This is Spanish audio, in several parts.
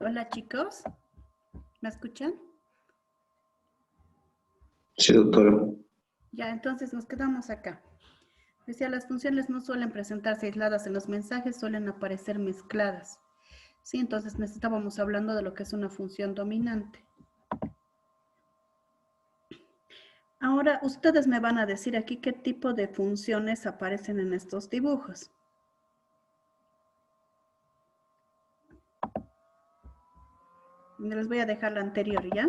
Hola chicos, ¿me escuchan? Sí, doctora. Ya, entonces nos quedamos acá. Decía, las funciones no suelen presentarse aisladas en los mensajes, suelen aparecer mezcladas. Sí, entonces estábamos hablando de lo que es una función dominante. Ahora, ustedes me van a decir aquí qué tipo de funciones aparecen en estos dibujos. Les voy a dejar la anterior, ¿ya?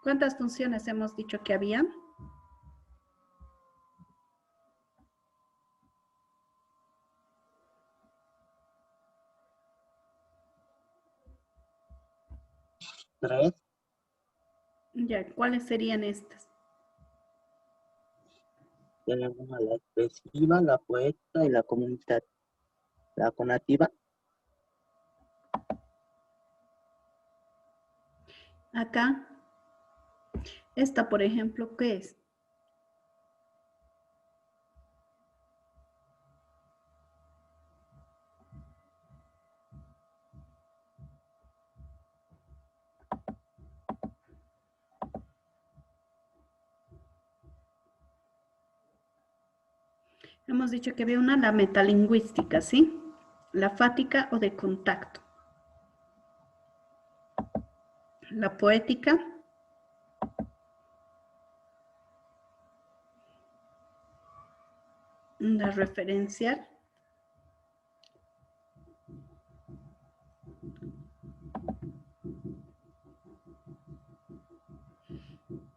¿Cuántas funciones hemos dicho que había? Tres. Ya, ¿cuáles serían estas? Tenemos a la expresiva, la poética y la comunicativa. La conativa. Acá, esta, por ejemplo, ¿qué es? Hemos dicho que había una, la metalingüística, ¿sí? La fática o de contacto. La poética. La referencial.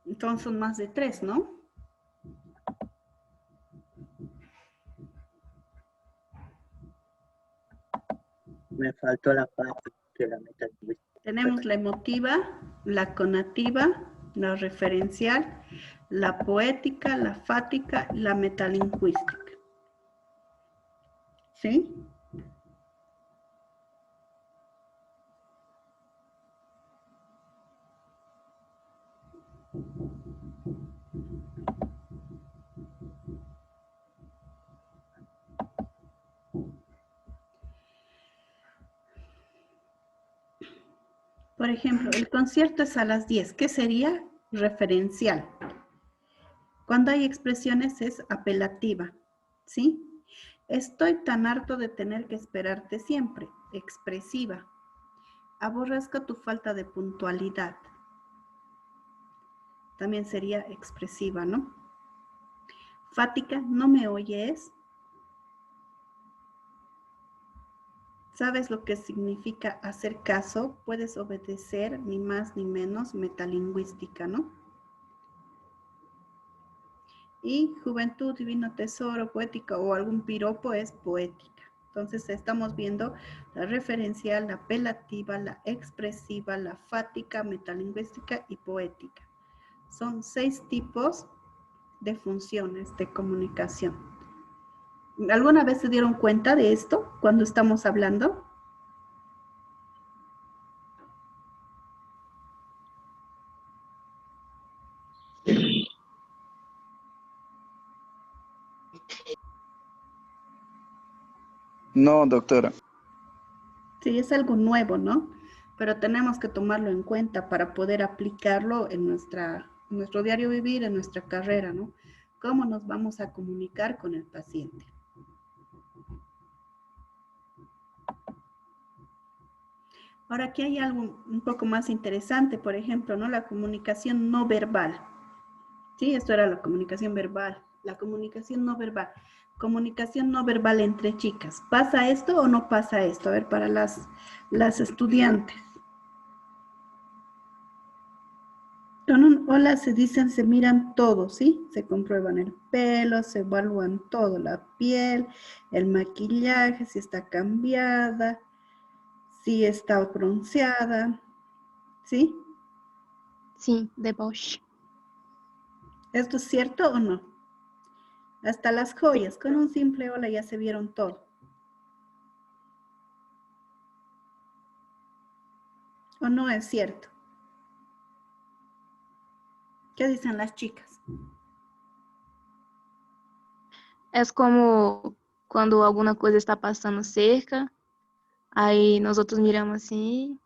Entonces son más de tres, ¿no? Me faltó la parte de la metalingüística. Tenemos la emotiva, la conativa, la referencial, la poética, la fática, la metalingüística. ¿Sí? Por ejemplo, el concierto es a las 10. ¿Qué sería? Referencial. Cuando hay expresiones es apelativa, ¿sí? Estoy tan harto de tener que esperarte siempre. Expresiva. Aborrezco tu falta de puntualidad. También sería expresiva, ¿no? Fática, no me oyes. ¿Sabes lo que significa hacer caso? Puedes obedecer, ni más ni menos, metalingüística, ¿no? Y juventud, divino tesoro, poética o algún piropo es poética. Entonces estamos viendo la referencial, la apelativa, la expresiva, la fática, metalingüística y poética. Son 6 tipos de funciones de comunicación. ¿Alguna vez se dieron cuenta de esto cuando estamos hablando? No, doctora. Sí, es algo nuevo, ¿no? Pero tenemos que tomarlo en cuenta para poder aplicarlo en nuestro diario vivir, en nuestra carrera, ¿no? ¿Cómo nos vamos a comunicar con el paciente? Ahora aquí hay algo un poco más interesante, por ejemplo, ¿no? La comunicación no verbal. Sí, esto era la comunicación verbal. La comunicación no verbal. Comunicación no verbal entre chicas. ¿Pasa esto o no pasa esto? A ver, para las estudiantes. Con un hola se dicen, se miran todo, ¿sí? Se comprueban el pelo, se evalúan todo, la piel, el maquillaje, si está cambiada, si está bronceada, ¿sí? Sí, de Bosch. ¿Esto es cierto o no? Hasta las joyas, con un simple hola ya se vieron todo. ¿O no es cierto? ¿Qué dicen las chicas? Es como quando alguma coisa está passando cerca, aí nós outros miramos assim,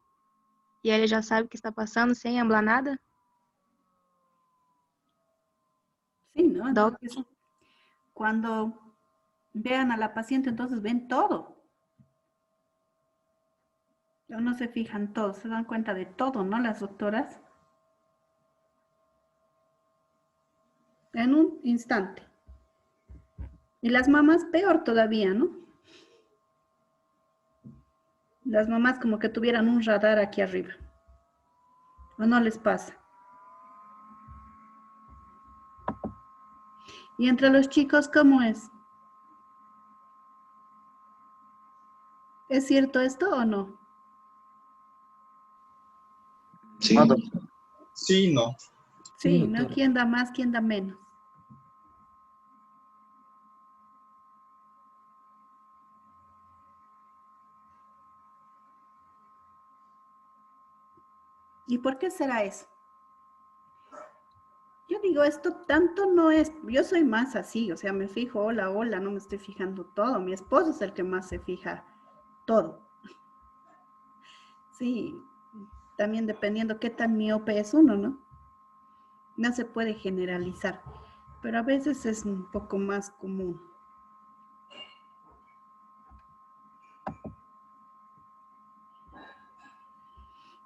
e ele já sabe o que está passando sem falar nada. Sí, ¿no? Doc, Entonces, cuando vean a la paciente, entonces ven todo. No se fijan todos, se dan cuenta de todo, ¿no? Las doctoras. En un instante. Y las mamás peor todavía, ¿no? Las mamás como que tuvieran un radar aquí arriba. ¿O no les pasa? Y entre los chicos, ¿cómo es? ¿Es cierto esto o no? Sí. No, doctor. Sí, no. Sí, Sí, ¿no? doctora. ¿Quién da más, quién da menos? ¿Y por qué será eso? Yo digo, esto tanto no es, yo soy más así, o sea, me fijo, hola, hola, no me estoy fijando todo. Mi esposo es el que más se fija todo. Sí, también dependiendo qué tan miope es uno, ¿no? No se puede generalizar, pero a veces es un poco más común.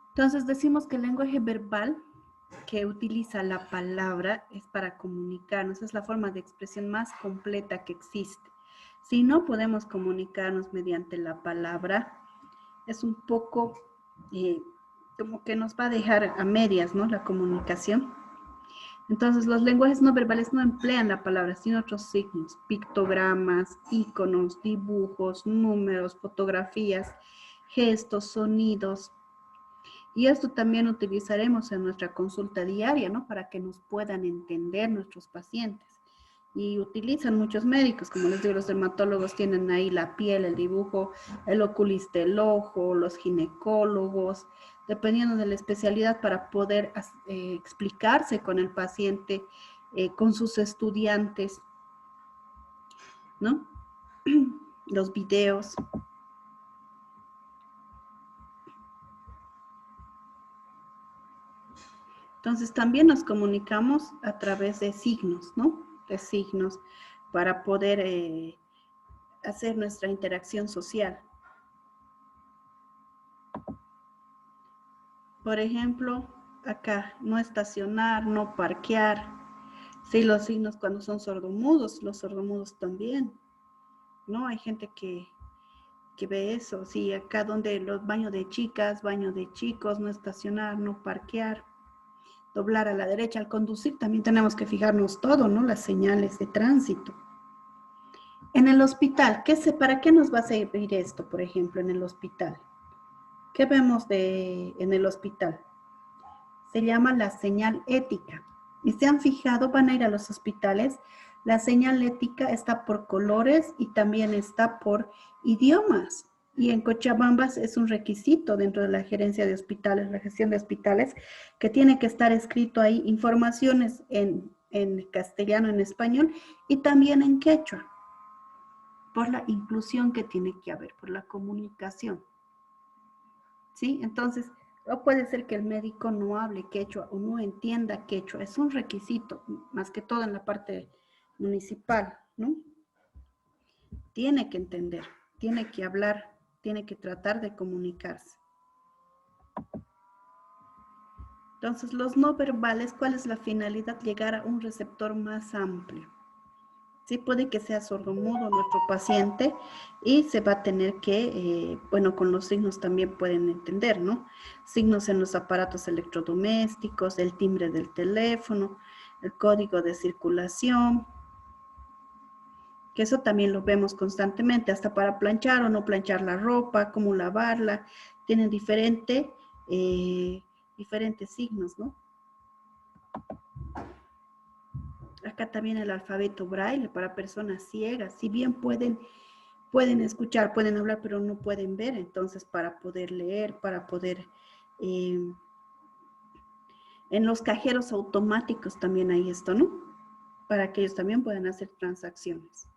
Entonces decimos que el lenguaje verbal que utiliza la palabra es para comunicarnos, es la forma de expresión más completa que existe. Si no podemos comunicarnos mediante la palabra, es un poco como que nos va a dejar a medias, ¿no? La comunicación. Entonces, los lenguajes no verbales no emplean la palabra, sino otros signos, pictogramas, iconos, dibujos, números, fotografías, gestos, sonidos. Y esto también utilizaremos en nuestra consulta diaria, ¿no? Para que nos puedan entender nuestros pacientes. Y utilizan muchos médicos, como les digo, los dermatólogos tienen ahí la piel, el dibujo, el oculista, el ojo, los ginecólogos, dependiendo de la especialidad para poder explicarse con el paciente, con sus estudiantes, ¿no? Los videos. Entonces también nos comunicamos a través de signos, ¿no? De signos para poder hacer nuestra interacción social. Por ejemplo, acá, no estacionar, no parquear. Sí, los signos cuando son sordomudos, los sordomudos también, ¿no? Hay gente que ve eso. Sí, acá donde los baños de chicas, baño de chicos, no estacionar, no parquear. Doblar a la derecha al conducir, también tenemos que fijarnos todo, ¿no? Las señales de tránsito. En el hospital, ¿para qué nos va a servir esto, por ejemplo, en el hospital? ¿Qué vemos en el hospital? Se llama la señal ética. Y se han fijado, van a ir a los hospitales, la señal ética está por colores y también está por idiomas. Y en Cochabamba es un requisito dentro de la gerencia de hospitales, la gestión de hospitales, que tiene que estar escrito ahí informaciones en castellano, en español y también en quechua, por la inclusión que tiene que haber, por la comunicación. ¿Sí? Entonces, no puede ser que el médico no hable quechua o no entienda quechua, es un requisito, más que todo en la parte municipal, ¿no? Tiene que entender, tiene que hablar, tiene que tratar de comunicarse. Entonces, los no verbales, ¿cuál es la finalidad? Llegar a un receptor más amplio. Sí, puede que sea sordomudo nuestro paciente y se va a tener que, bueno, con los signos también pueden entender, ¿no? Signos en los aparatos electrodomésticos, el timbre del teléfono, el código de circulación, que eso también lo vemos constantemente, hasta para planchar o no planchar la ropa, cómo lavarla, tienen diferentes signos, ¿no? Acá también el alfabeto braille para personas ciegas. Si bien pueden escuchar, pueden hablar, pero no pueden ver. Entonces, para poder leer, para poder... en los cajeros automáticos también hay esto, ¿no? Para que ellos también puedan hacer transacciones.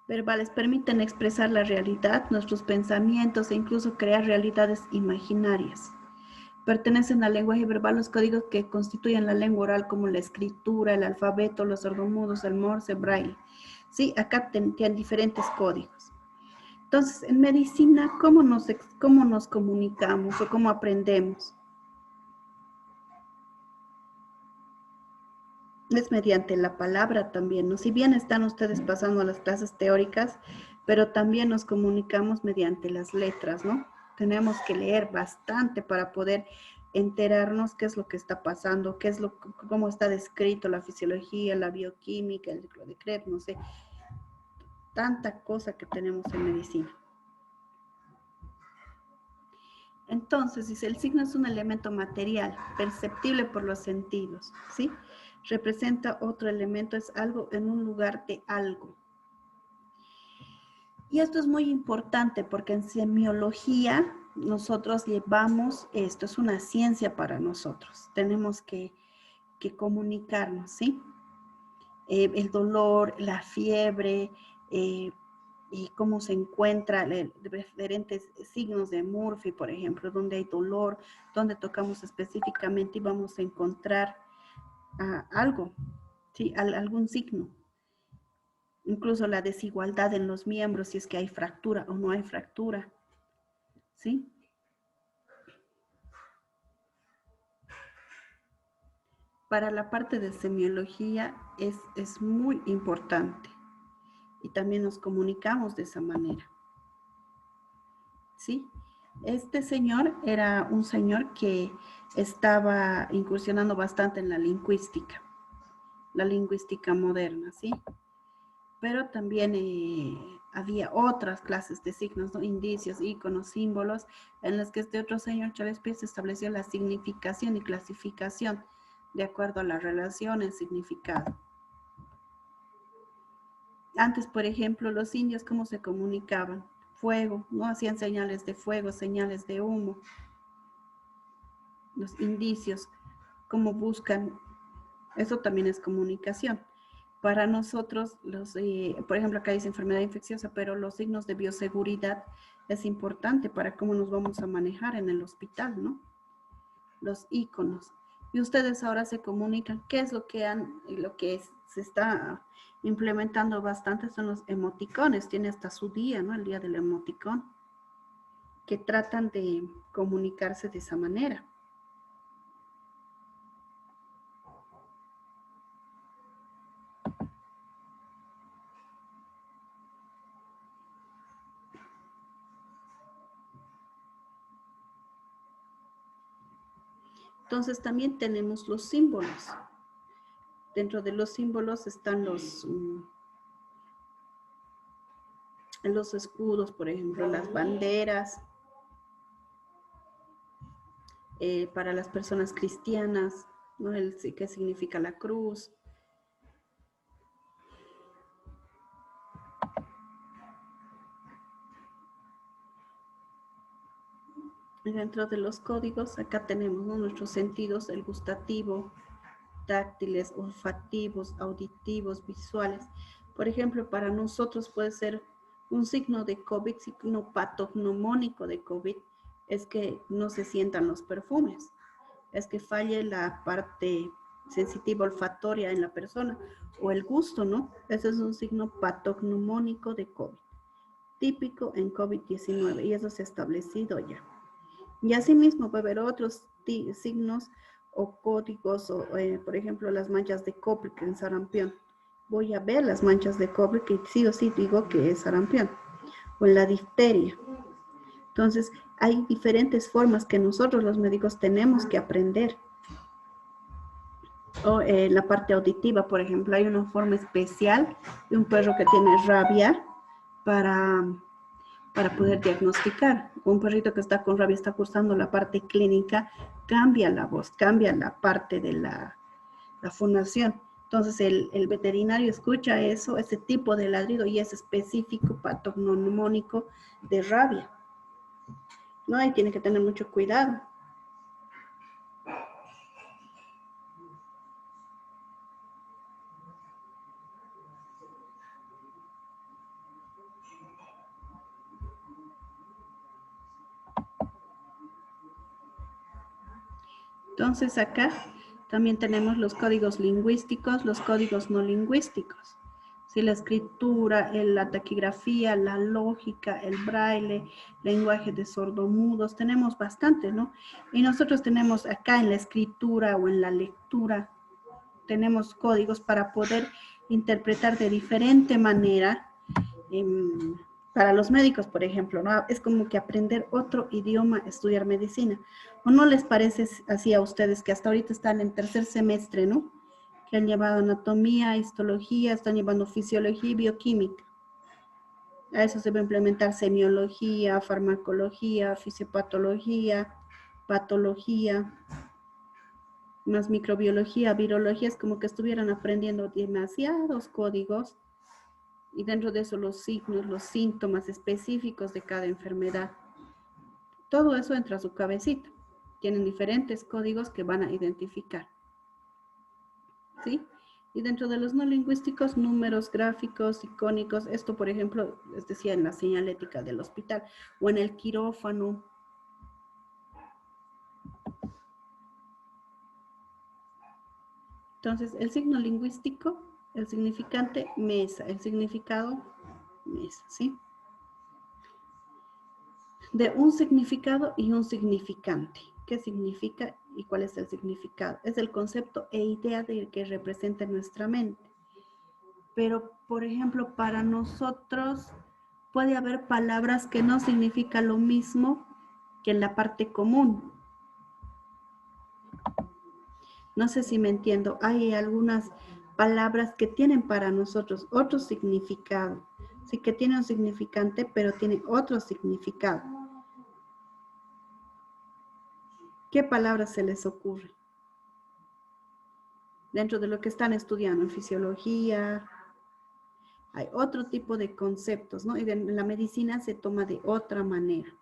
Verbales permiten expresar la realidad, nuestros pensamientos e incluso crear realidades imaginarias. Pertenecen al lenguaje verbal los códigos que constituyen la lengua oral, como la escritura, el alfabeto, los sordomudos, el morse, braille. Sí, acá tienen diferentes códigos. Entonces, en medicina, ¿cómo nos comunicamos o cómo aprendemos? Es mediante la palabra también, ¿no? Si bien están ustedes pasando a las clases teóricas, pero también nos comunicamos mediante las letras, ¿no? Tenemos que leer bastante para poder enterarnos qué es lo que está pasando, cómo está descrito la fisiología, la bioquímica, el ciclo de Krebs, no sé, tanta cosa que tenemos en medicina. Entonces, dice, el signo es un elemento material, perceptible por los sentidos, ¿sí? Representa otro elemento, es algo en un lugar de algo. Y esto es muy importante porque en semiología nosotros llevamos esto, es una ciencia para nosotros. Tenemos que comunicarnos, ¿sí? El dolor, la fiebre, y cómo se encuentra diferentes signos de Murphy, por ejemplo, donde hay dolor, donde tocamos específicamente y vamos a encontrar algo, ¿sí? Algún signo. Incluso la desigualdad en los miembros, si es que hay fractura o no hay fractura, ¿sí? Para la parte de semiología es muy importante y también nos comunicamos de esa manera, ¿sí? Este señor era un señor que estaba incursionando bastante en la lingüística moderna, ¿sí? Pero también había otras clases de signos, ¿no? Indicios, íconos, símbolos, en los que este otro señor, Charles Peirce, estableció la significación y clasificación de acuerdo a la relación, el significado. Antes, por ejemplo, los indios, ¿cómo se comunicaban? Fuego, ¿no? Hacían señales de fuego, señales de humo. Los indicios, ¿cómo buscan? Eso también es comunicación. Para nosotros, por ejemplo, acá dice enfermedad infecciosa, pero los signos de bioseguridad es importante para cómo nos vamos a manejar en el hospital, ¿no? Los íconos. Y ustedes ahora se comunican, ¿qué es lo que se está implementando bastante? Son los emoticones, tiene hasta su día, ¿no? El día del emoticón, que tratan de comunicarse de esa manera. Entonces también tenemos los símbolos. Dentro de los símbolos están los escudos, por ejemplo, las banderas. Para las personas cristianas, ¿no? ¿Qué significa la cruz? Y dentro de los códigos, acá tenemos, ¿no? Nuestros sentidos, el gustativo, táctiles, olfativos, auditivos, visuales. Por ejemplo, para nosotros puede ser un signo de COVID, signo patognomónico de COVID, es que no se sientan los perfumes, es que falle la parte sensitiva olfatoria en la persona, o el gusto, ¿no? Ese es un signo patognomónico de COVID, típico en COVID-19, y eso se ha establecido ya. Y asimismo va a haber otros signos o códigos, por ejemplo, las manchas de Koplik en sarampión. Voy a ver las manchas de Koplik y sí o sí digo que es sarampión. O en la difteria. Entonces, hay diferentes formas que nosotros los médicos tenemos que aprender. O la parte auditiva, por ejemplo, hay una forma especial de un perro que tiene rabia para poder diagnosticar. Un perrito que está con rabia está cursando la parte clínica, cambia la voz, cambia la parte de la fonación. Entonces el veterinario escucha eso, ese tipo de ladrido y es específico patognomónico de rabia. ¿No? Y tiene que tener mucho cuidado. Entonces acá también tenemos los códigos lingüísticos, los códigos no lingüísticos. Sí, la escritura, la taquigrafía, la lógica, el braille, lenguaje de sordomudos, tenemos bastante, ¿no? Y nosotros tenemos acá en la escritura o en la lectura, tenemos códigos para poder interpretar de diferente manera. Para los médicos, por ejemplo, ¿no? Es como que aprender otro idioma, estudiar medicina. ¿O no les parece así a ustedes que hasta ahorita están en tercer semestre, ¿no? Que han llevado anatomía, histología, están llevando fisiología y bioquímica. A eso se va a implementar semiología, farmacología, fisiopatología, patología, más microbiología, virología. Es como que estuvieran aprendiendo demasiados códigos. Y dentro de eso los signos, los síntomas específicos de cada enfermedad. Todo eso entra a su cabecita. Tienen diferentes códigos que van a identificar. ¿Sí? Y dentro de los no lingüísticos, números, gráficos, icónicos. Esto, por ejemplo, les decía en la señalética del hospital o en el quirófano. Entonces, el signo lingüístico, el significante, mesa. El significado, mesa, ¿sí? De un significado y un significante. ¿Qué significa y cuál es el significado? Es el concepto e idea de que representa en nuestra mente. Pero, por ejemplo, para nosotros puede haber palabras que no significan lo mismo que en la parte común. No sé si me entiendo. Hay algunas palabras que tienen para nosotros otro significado. Sí que tiene un significante, pero tiene otro significado. ¿Qué palabras se les ocurre? Dentro de lo que están estudiando en fisiología, hay otro tipo de conceptos, ¿no? Y en la medicina se toma de otra manera.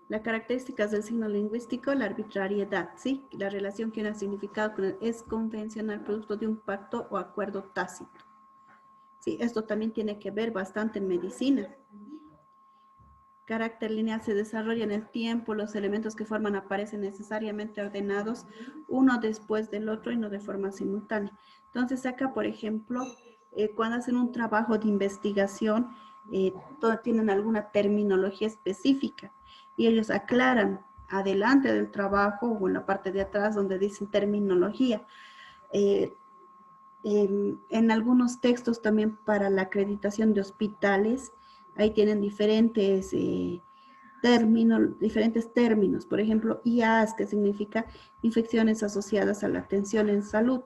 Las características del signo lingüístico, la arbitrariedad, ¿sí? La relación que ha significado con él es convencional, producto de un pacto o acuerdo tácito. Sí, esto también tiene que ver bastante en medicina. Carácter lineal se desarrolla en el tiempo, los elementos que forman aparecen necesariamente ordenados uno después del otro y no de forma simultánea. Entonces acá, por ejemplo, cuando hacen un trabajo de investigación, tienen alguna terminología específica y ellos aclaran adelante del trabajo o en la parte de atrás donde dicen terminología. En algunos textos también para la acreditación de hospitales, ahí tienen diferentes términos. Por ejemplo, IAS, que significa infecciones asociadas a la atención en salud.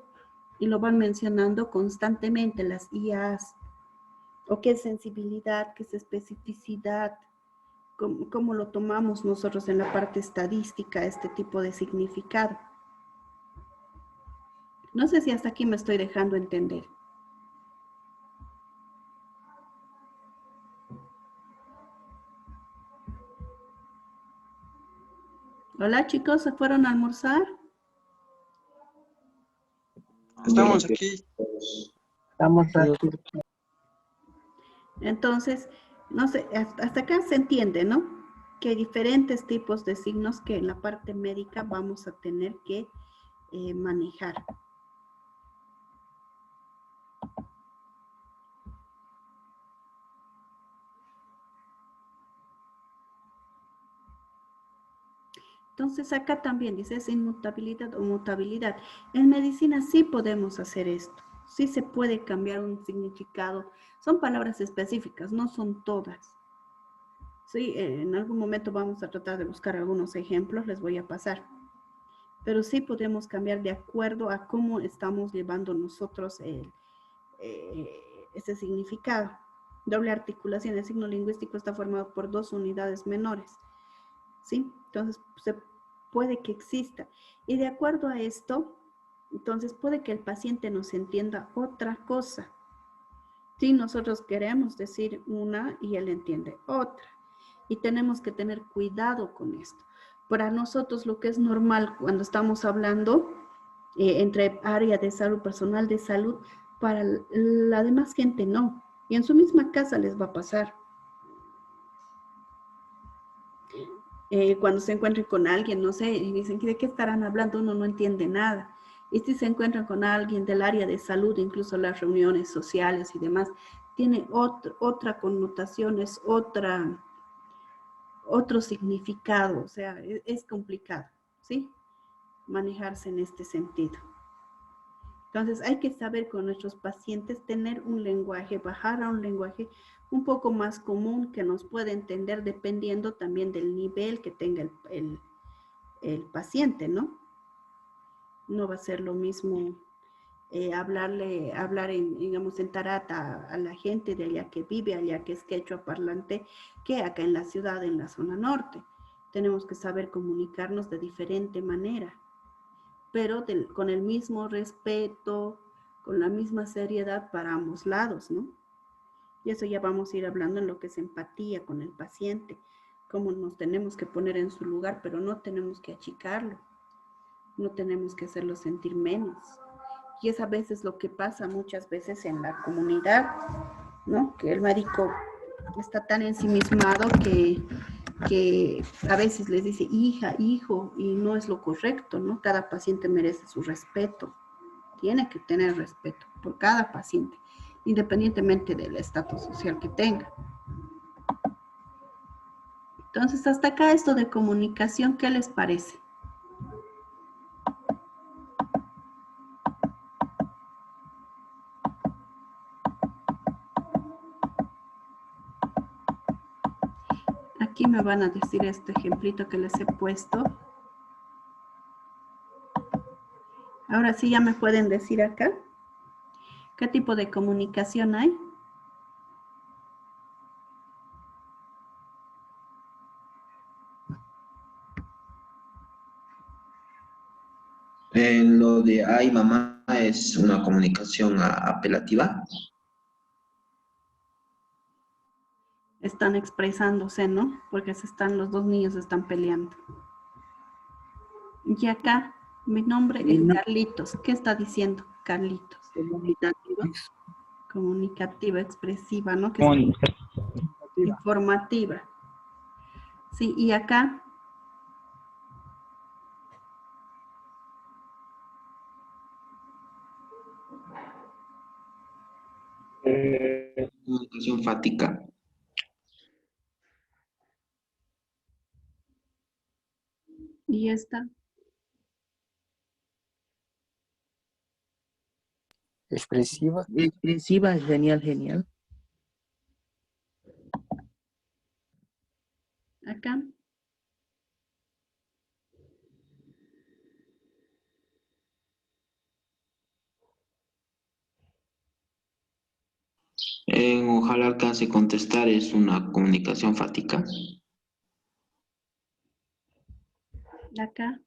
Y lo van mencionando constantemente, las IAS. O qué es sensibilidad, qué es especificidad, cómo lo tomamos nosotros en la parte estadística, este tipo de significado. No sé si hasta aquí me estoy dejando entender. Hola chicos, ¿se fueron a almorzar? Estamos aquí. Estamos aquí. Entonces, no sé, hasta acá se entiende, ¿no? Que hay diferentes tipos de signos que en la parte médica vamos a tener que manejar. Entonces acá también dice es inmutabilidad o mutabilidad. En medicina sí podemos hacer esto. Sí se puede cambiar un significado. Son palabras específicas, no son todas. Sí, en algún momento vamos a tratar de buscar algunos ejemplos, les voy a pasar. Pero sí podemos cambiar de acuerdo a cómo estamos llevando nosotros ese significado. Doble articulación, el signo lingüístico está formado por dos unidades menores, ¿sí? Entonces, se puede que exista. Y de acuerdo a esto, entonces puede que el paciente nos entienda otra cosa. Sí, nosotros queremos decir una y él entiende otra. Y tenemos que tener cuidado con esto. Para nosotros lo que es normal cuando estamos hablando entre área de salud, personal de salud, para la demás gente no. Y en su misma casa les va a pasar. Cuando se encuentren con alguien, no sé, y dicen, ¿de qué estarán hablando? Uno no entiende nada. Y si se encuentran con alguien del área de salud, incluso las reuniones sociales y demás, tiene otra connotación, es otro significado, o sea, es complicado, ¿sí? Manejarse en este sentido. Entonces hay que saber con nuestros pacientes tener un lenguaje, bajar a un lenguaje un poco más común que nos pueda entender dependiendo también del nivel que tenga el paciente, ¿no? No va a ser lo mismo hablar digamos, en tarata a la gente de allá que vive, allá que es quechua parlante, que acá en la ciudad, en la zona norte. Tenemos que saber comunicarnos de diferente manera, pero con el mismo respeto, con la misma seriedad para ambos lados, ¿no? Y eso ya vamos a ir hablando en lo que es empatía con el paciente, cómo nos tenemos que poner en su lugar, pero no tenemos que achicarlo, no tenemos que hacerlo sentir menos. Y es a veces lo que pasa muchas veces en la comunidad, ¿no? Que el médico está tan ensimismado que a veces les dice hija, hijo, y no es lo correcto, ¿no? Cada paciente merece su respeto, tiene que tener respeto por cada paciente, independientemente del estatus social que tenga. Entonces, hasta acá esto de comunicación, ¿qué les parece? Aquí me van a decir este ejemplito que les he puesto. Ahora sí ya me pueden decir acá, ¿qué tipo de comunicación hay? En lo de ay mamá es una comunicación apelativa. Están expresándose, ¿no? Porque los dos niños están peleando. Y acá, mi nombre es Carlitos. ¿Qué está diciendo Carlitos? Comunicativa. Comunicativa, expresiva, ¿no? Que Comunicativa. informativa. Sí, y acá. Comunicación fática. Y esta. Expresiva. Expresiva, genial, genial. Acá. Ojalá alcance a contestar, es una comunicación fática. Acá.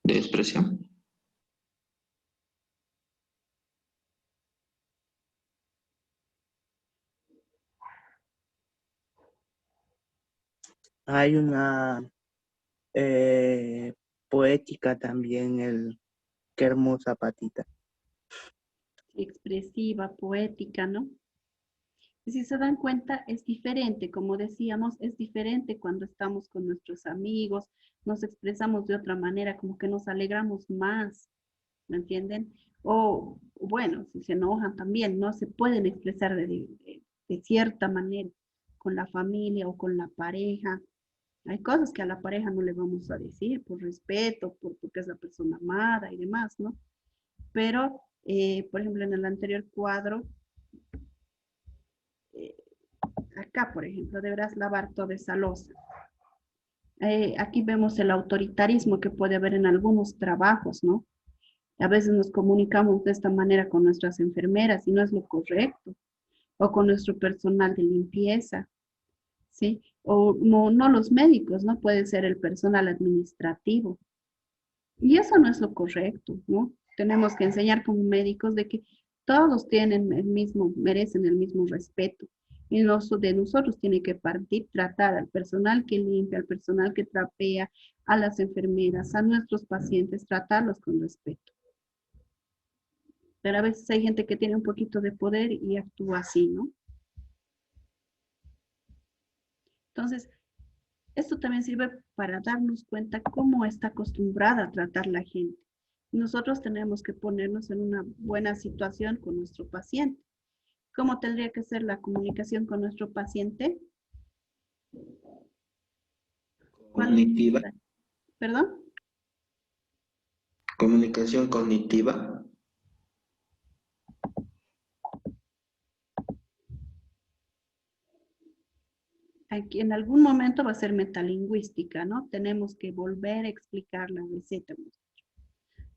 De expresión. Hay una poética también, qué hermosa patita. Expresiva, poética, ¿no? Y si se dan cuenta, es diferente, como decíamos, es diferente cuando estamos con nuestros amigos, nos expresamos de otra manera, como que nos alegramos más, ¿me entienden? O bueno, si se enojan también, no se pueden expresar de cierta manera con la familia o con la pareja. Hay cosas que a la pareja no le vamos a decir por respeto, porque es la persona amada y demás, ¿no? Pero, por ejemplo, en el anterior cuadro, acá, por ejemplo, deberás lavar toda esa loza. Aquí vemos el autoritarismo que puede haber en algunos trabajos, ¿no? A veces nos comunicamos de esta manera con nuestras enfermeras y no es lo correcto, o con nuestro personal de limpieza, ¿sí? O no, no los médicos, ¿no? Puede ser el personal administrativo. Y eso no es lo correcto, ¿no? Tenemos que enseñar como médicos de que todos tienen el mismo, merecen el mismo respeto. Y de nosotros tiene que partir tratar al personal que limpia, al personal que trapea, a las enfermeras, a nuestros pacientes, tratarlos con respeto. Pero a veces hay gente que tiene un poquito de poder y actúa así, ¿no? Entonces, esto también sirve para darnos cuenta cómo está acostumbrada a tratar la gente. Nosotros tenemos que ponernos en una buena situación con nuestro paciente. ¿Cómo tendría que ser la comunicación con nuestro paciente? Cognitiva. ¿Perdón? Comunicación cognitiva. Aquí en algún momento va a ser metalingüística, ¿no? Tenemos que volver a explicar la receta.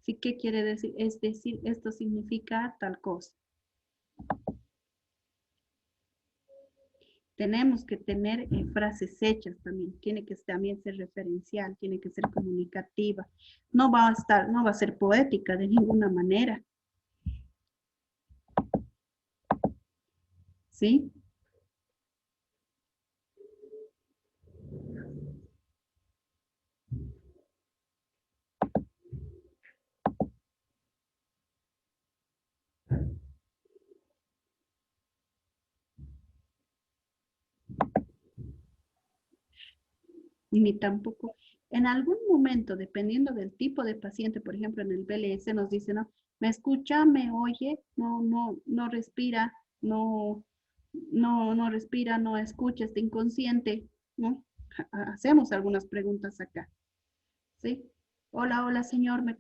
¿Sí? ¿Qué quiere decir? Es decir, esto significa tal cosa. Tenemos que tener frases hechas también. Tiene que también ser referencial, tiene que ser comunicativa. No va a ser poética de ninguna manera. ¿Sí? Ni tampoco, en algún momento, dependiendo del tipo de paciente, por ejemplo, en el BLS nos dice, no, me escucha, me oye, no respira, no respira, no escucha, está inconsciente, ¿no? Hacemos algunas preguntas acá, ¿sí? Hola, hola, señor, ¿me